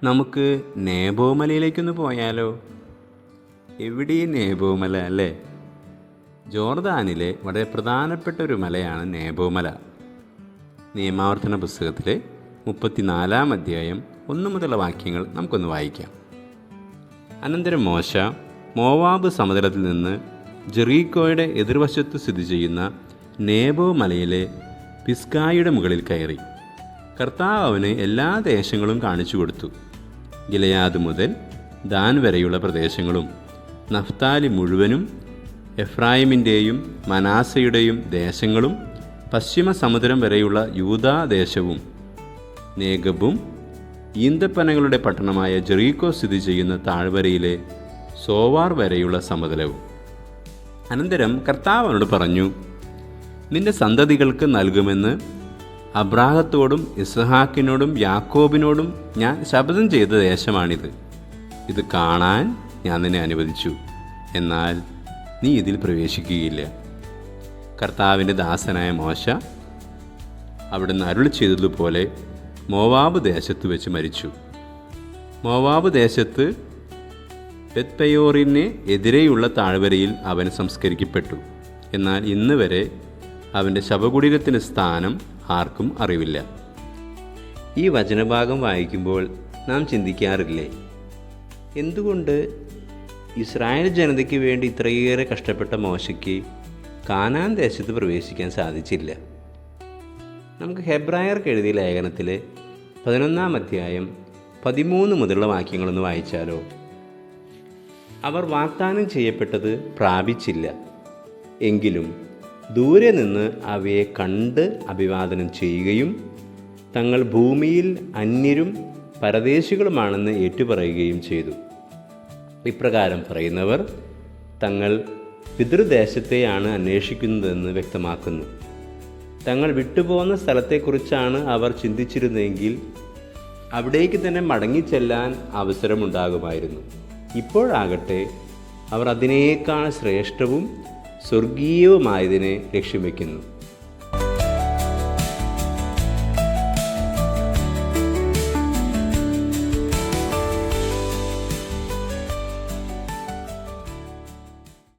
നമുക്ക് നേബോ മലയിലേക്കൊന്ന് പോയാലോ? എവിടെയും നേബോ മല അല്ലേ? ജോർദാനിലെ വളരെ പ്രധാനപ്പെട്ട ഒരു മലയാണ് നേബോ മല. നിയമാവർത്തന പുസ്തകത്തിലെ 34 അധ്യായം 1 മുതലുള്ള വാക്യങ്ങൾ നമുക്കൊന്ന് വായിക്കാം. അനന്തരം മോശ മോവാബ് സമതലത്തിൽ നിന്ന് ജെറീക്കോയുടെ എതിർവശത്ത് സ്ഥിതി ചെയ്യുന്ന നേബോ മലയിലെ പിസ്ഗായുടെ മുകളിൽ കയറി. കർത്താവ് അവന് എല്ലാ ദേശങ്ങളും കാണിച്ചു കൊടുത്തു. ഗിലെയാദ് മുതൽ ദാൻ വരെയുള്ള പ്രദേശങ്ങളും നഫ്താലി മുഴുവനും എഫ്രായിമിൻ്റെയും മനാസയുടെയും ദേശങ്ങളും പശ്ചിമ സമുദ്രം വരെയുള്ള യൂദാദേശവും നേഗബും ഈന്തപ്പനകളുടെ പട്ടണമായ ജെറീക്കോ സ്ഥിതി ചെയ്യുന്ന താഴ്വരയിലെ സോവാർ വരെയുള്ള സമതലവും. അനന്തരം കർത്താവ് അവനോട് പറഞ്ഞു, നിന്റെ സന്തതികൾക്ക് നൽകുമെന്ന് അബ്രാഹത്തോടും ഇസ്ഹാക്കിനോടും യാക്കോബിനോടും ഞാൻ ശപഥം ചെയ്ത ദേശമാണിത്. ഇത് കാണാൻ ഞാൻ നിന്നെ അനുവദിച്ചു, എന്നാൽ നീ ഇതിൽ പ്രവേശിക്കുകയില്ല. കർത്താവിൻ്റെ ദാസനായ മോശ അവിടുന്ന് അരുളി ചെയ്തതുപോലെ മോവാബ് ദേശത്ത് വെച്ച് മരിച്ചു. മോവാബ് ദേശത്ത് ബെത്പെയോറിന് എതിരെയുള്ള താഴ്വരയിൽ അവൻ സംസ്കരിക്കപ്പെട്ടു. എന്നാൽ ഇന്ന് വരെ അവൻ്റെ ശവകുടീരത്തിന് സ്ഥാനം ആർക്കും അറിവില്ല. ഈ വചനഭാഗം വായിക്കുമ്പോൾ നാം ചിന്തിക്കാറില്ലേ, എന്തുകൊണ്ട് ഇസ്രായേൽ ജനതയ്ക്ക് വേണ്ടി ഇത്രയേറെ കഷ്ടപ്പെട്ട മോശയ്ക്ക് കാനാൻ ദേശത്ത് പ്രവേശിക്കാൻ സാധിച്ചില്ല? നമുക്ക് ഹെബ്രായർക്ക് എഴുതിയ ലേഖനത്തിലെ 11 അധ്യായം 13 മുതലുള്ള വാക്യങ്ങളൊന്ന് വായിച്ചാലോ? അവർ വാഗ്ദാനം ചെയ്യപ്പെട്ടത് പ്രാപിച്ചില്ല, എങ്കിലും ദൂരെ നിന്ന് അവയെ കണ്ട് അഭിവാദനം ചെയ്യുകയും തങ്ങൾ ഭൂമിയിൽ അന്യരും പരദേശികളുമാണെന്ന് ഏറ്റുപറയുകയും ചെയ്തു. ഇപ്രകാരം പറയുന്നവർ തങ്ങൾ പിതൃദേശത്തെയാണ് അന്വേഷിക്കുന്നതെന്ന് വ്യക്തമാക്കുന്നു. തങ്ങൾ വിട്ടുപോകുന്ന സ്ഥലത്തെക്കുറിച്ചാണ് അവർ ചിന്തിച്ചിരുന്നെങ്കിൽ അവിടേക്ക് തന്നെ മടങ്ങിച്ചെല്ലാൻ അവസരമുണ്ടാകുമായിരുന്നു. ഇപ്പോഴാകട്ടെ അവർ അതിനേക്കാൾ ശ്രേഷ്ഠവും സ്വർഗീയവുമായതിനെ ലക്ഷ്യം വയ്ക്കുന്നു.